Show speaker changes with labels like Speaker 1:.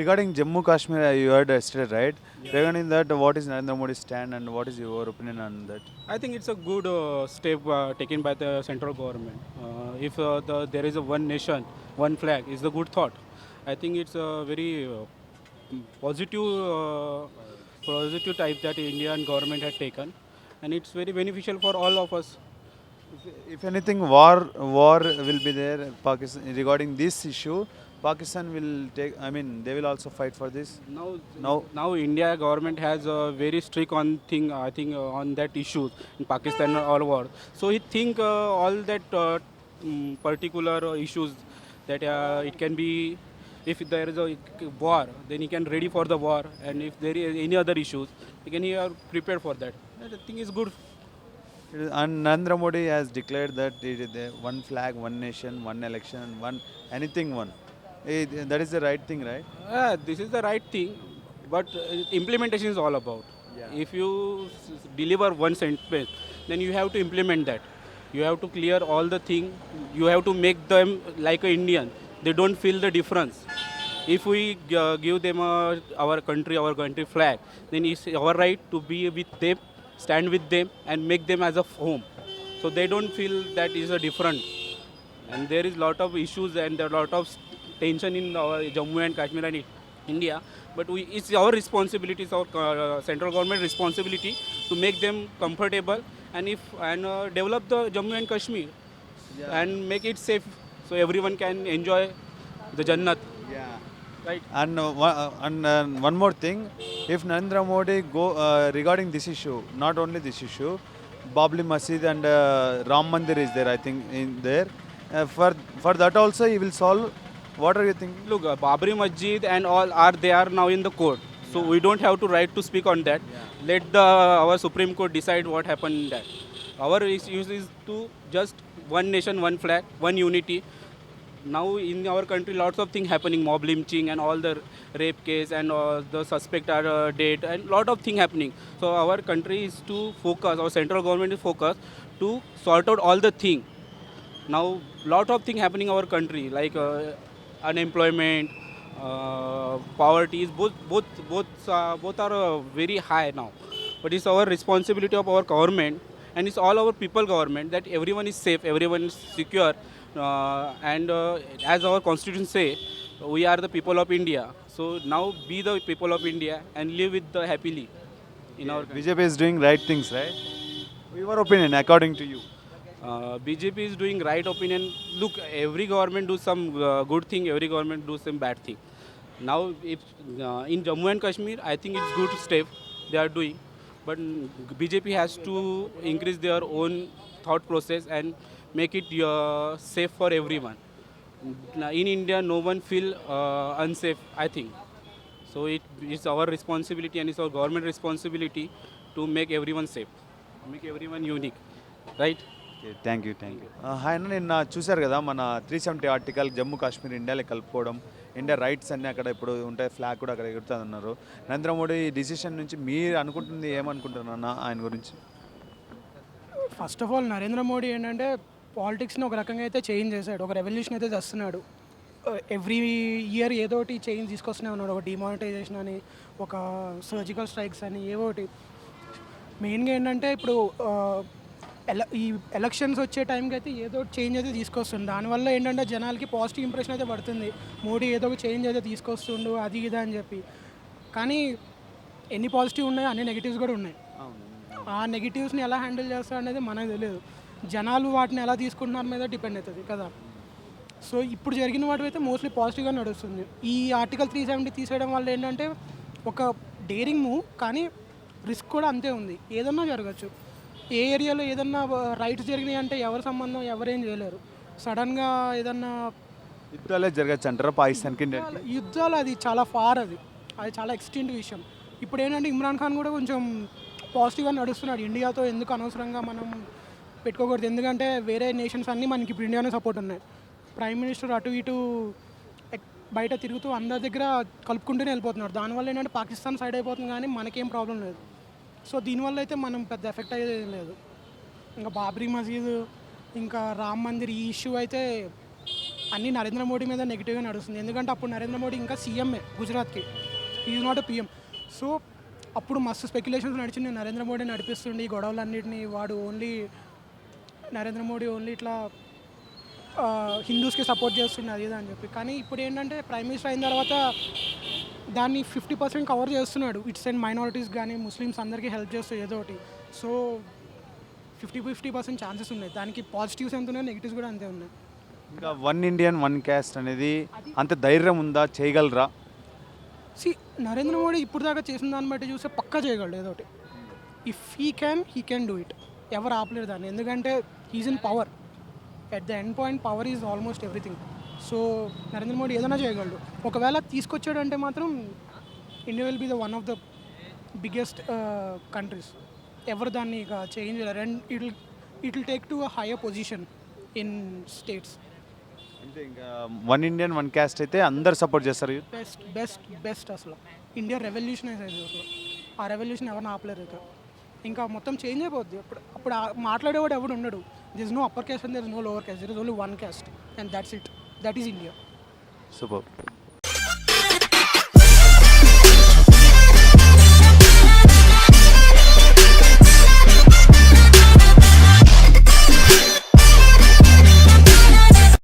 Speaker 1: regarding Jammu Kashmir, you heard yesterday, right?
Speaker 2: Yeah.
Speaker 1: Regarding that, what is Narendra Modi's stand and what is your opinion on that?
Speaker 2: I think it's a good step taken by the central government. If there is a one nation, one flag, is a good thought. I think it's a very positive type that Indian government had taken, and it's very beneficial for all of us.
Speaker 1: If anything, war will be there. Pakistan regarding this issue, Pakistan will take. I mean, they will also fight for this.
Speaker 2: Now,
Speaker 1: Now,
Speaker 2: now India government has a very strict on thing. I think on that issues in Pakistan and all over. So he think all that particular issues that it can be. If there is a war, then he can ready for the war, and if there is any other issues, he are prepared for that. I think is good.
Speaker 1: and Narendra Modi has declared that it is the one flag, one nation, one election, and one anything one. That is the right thing, right?
Speaker 2: This is the right thing, but implementation is all about.
Speaker 1: Yeah.
Speaker 2: If you deliver one sentence, then you have to implement that. You have to clear all the thing. You have to make them like a Indian. They don't feel the difference. If we give them our country flag, then it's our right to be with them, stand with them, and make them as a home. So they don't feel that is a different. And there is lot of issues and there are lot of tension in our Jammu and Kashmir and India. But it's our responsibility, it's our central government responsibility to make them comfortable and develop the Jammu and Kashmir and make it safe so everyone can enjoy the Jannat.
Speaker 1: Yeah.
Speaker 2: Right?
Speaker 1: And one more thing, if Narendra Modi go regarding this issue, not only this issue, Babli Masjid and Ram Mandir is there, I think, in there. For that also, he will solve. What are you thinking?
Speaker 2: Look, Babri Masjid and all they are now in the court. So we don't have to right to speak on that. Let our Supreme Court decide what happened in that. Our issue is to just one nation, one flag, one unity. Now in our country, lots of things happening, mob lynching and all the rape case and the suspect are dead and lot of things happening. So our country is to focus, our central government is focused to sort out all the things. Now lot of things happening in our country like unemployment, poverty is both are very high now. But it's our responsibility of our government and it's all our people government that everyone is safe, everyone is secure, and as our constitution say, we are the people of India. So now be the people of India and live with the happily in our country.
Speaker 1: BJP is doing right things, right? Your opinion, according to you.
Speaker 2: BJP is doing right opinion. Look, every government do some good thing, every government do some bad thing. Now, if in Jammu and Kashmir, I think it's good step they are doing, but BJP has to increase their own thought process and make it safe for everyone. Now, in India, no one feel unsafe. I think so. It's our responsibility and it's our government responsibility to make everyone safe, make everyone unique, right?
Speaker 1: Thank you ఆయన నిన్న చూశారు కదా మన 370 article Jammu Kashmir ఇండియాలో కలుపుకోవడం, India rights అన్నీ అక్కడ ఇప్పుడు ఉంటాయి, ఫ్లాగ్ కూడా అక్కడ ఎగురుతుంది అన్నారు. నరేంద్ర మోడీ డిసిషన్ నుంచి మీరు అనుకుంటుంది ఏమనుకుంటున్నా ఆయన గురించి?
Speaker 3: First of all Narendra Modi ఏంటంటే పాలిటిక్స్ని ఒక రకంగా అయితే చేంజ్ చేశాడు, ఒక రెవల్యూషన్ అయితే తెస్తున్నాడు. ఎవ్రీ ఇయర్ ఏదో ఒకటి చేంజ్ తీసుకొస్తూనే ఉన్నాడు. ఒక డిమానిటైజేషన్ అని, ఒక సర్జికల్ స్ట్రైక్స్ అని, ఏవో ఒకటి. మెయిన్గా ఏంటంటే ఇప్పుడు ఈ ఎలక్షన్స్ వచ్చే టైంకి అయితే ఏదో ఒకటి చేంజ్ అయితే తీసుకొస్తుంది. దానివల్ల ఏంటంటే జనాలకి పాజిటివ్ ఇంప్రెషన్ అయితే పడుతుంది, మోడీ ఏదో ఒక చేంజ్ అయితే తీసుకొస్తుండు అది ఇది అని చెప్పి. కానీ ఎన్ని పాజిటివ్ ఉన్నాయి అన్ని నెగిటివ్స్ కూడా ఉన్నాయి. ఆ నెగిటివ్స్ని ఎలా హ్యాండిల్ చేస్తారు అనేది మనకు తెలియదు. జనాలు వాటిని ఎలా తీసుకుంటున్నారు మీద డిపెండ్ అవుతుంది కదా. సో ఇప్పుడు జరిగిన వాటి అయితే మోస్ట్లీ పాజిటివ్గా నడుస్తుంది. ఈ ఆర్టికల్ 370 తీసేయడం వల్ల ఏంటంటే ఒక డేరింగ్ మూవ్, కానీ రిస్క్ కూడా అంతే ఉంది. ఏదన్నా జరగచ్చు. ఏ ఏరియాలో ఏదన్నా రైట్స్ జరిగినాయి అంటే ఎవరి సంబంధం, ఎవరేం చేయలేరు. సడన్గా ఏదన్నా
Speaker 1: యుద్ధాలే జరగచ్చు అంటారా పాకిస్తాన్కి ఇండియాకి?
Speaker 3: యుద్ధాలు అది చాలా ఫార్, అది చాలా ఎక్స్టెంట్ విషయం. ఇప్పుడు ఏంటంటే ఇమ్రాన్ ఖాన్ కూడా కొంచెం పాజిటివ్గా నడుస్తున్నాడు. ఇండియాతో ఎందుకు అనవసరంగా మనం పెట్టుకోకూడదు, ఎందుకంటే వేరే నేషన్స్ అన్నీ మనకి ఇప్పుడు ఇండియానే సపోర్ట్ ఉన్నాయి. ప్రైమ్ మినిస్టర్ అటు ఇటు బయట తిరుగుతూ అందరి దగ్గర కలుపుకుంటూనే వెళ్ళిపోతున్నాడు. దానివల్ల ఏంటంటే పాకిస్తాన్ సైడ్ అయిపోతుంది, కానీ మనకేం ప్రాబ్లం లేదు. సో దీనివల్ల అయితే మనం పెద్ద ఎఫెక్ట్ అయ్యేది లేదు. ఇంకా బాబ్రీ మసీద్, ఇంకా రామ్ మందిర్, ఈ ఇష్యూ అయితే అన్నీ నరేంద్ర మోడీ మీద నెగిటివ్గా నడుస్తుంది. ఎందుకంటే అప్పుడు నరేంద్ర మోడీ ఇంకా సీఎంఏ గుజరాత్కి, is not a PM. So అప్పుడు మస్తు స్పెక్యులేషన్స్ నడిచింది, నరేంద్ర మోడీ నడిపిస్తుండే ఈ గొడవలన్నింటినీ, వాడు నరేంద్ర మోడీ ఓన్లీ ఇట్లా హిందూస్కి సపోర్ట్ చేస్తుండే అది ఇది అని చెప్పి. కానీ ఇప్పుడు ఏంటంటే ప్రైమ్ మినిస్టర్ అయిన తర్వాత దాన్ని 50% కవర్ చేస్తున్నాడు. ఇట్స్ అండ్ మైనారిటీస్ కానీ ముస్లిమ్స్ అందరికీ హెల్ప్ చేస్తూ ఏదో ఒకటి. సో 50% ఛాన్సెస్ ఉన్నాయి. దానికి పాజిటివ్స్ ఎంత ఉన్నాయి, నెగిటివ్స్ కూడా అంతే ఉన్నాయి.
Speaker 1: ఇంకా వన్ ఇండియన్ వన్ క్యాస్ట్ అనేది అంత ధైర్యం ఉందా, చేయగలరా?
Speaker 3: నరేంద్ర మోడీ ఇప్పుడు దాకా చేసిన దాన్ని బట్టి చూస్తే పక్కా చేయగలడు ఏదో ఒకటి. If he can do it. ఎవరు ఆపలేరు దాన్ని, ఎందుకంటే he's in power. At the end point power is almost everything. So Narendra Modi ఏదైనా చేయగలడు. ఒకవేళ తీసుకొచ్చాడంటే మాత్రం India will be the one of the biggest countries. ఎవరు దాన్ని ఇక చేంజ్ చేయలేరు. And it will take to a higher position in states.
Speaker 1: అంటే ఇంకా వన్ ఇండియన్ వన్ క్యాస్ట్ అయితే అందరు సపోర్ట్ చేస్తారు.
Speaker 3: బెస్ట్ అసలు ఇండియా రెవల్యూషనైజ్ అయింది అసలు. ఆ రెవల్యూషన్ ఎవరిని ఆపలేరు ఇక. ఇంకా మొత్తం చేంజ్ అయిపోద్ది. అప్పుడు మాట్లాడేవాడు ఎవడు ఉండడు. There is no upper caste and there is no lower caste. There is only one caste and that's it. That is India.
Speaker 1: Super.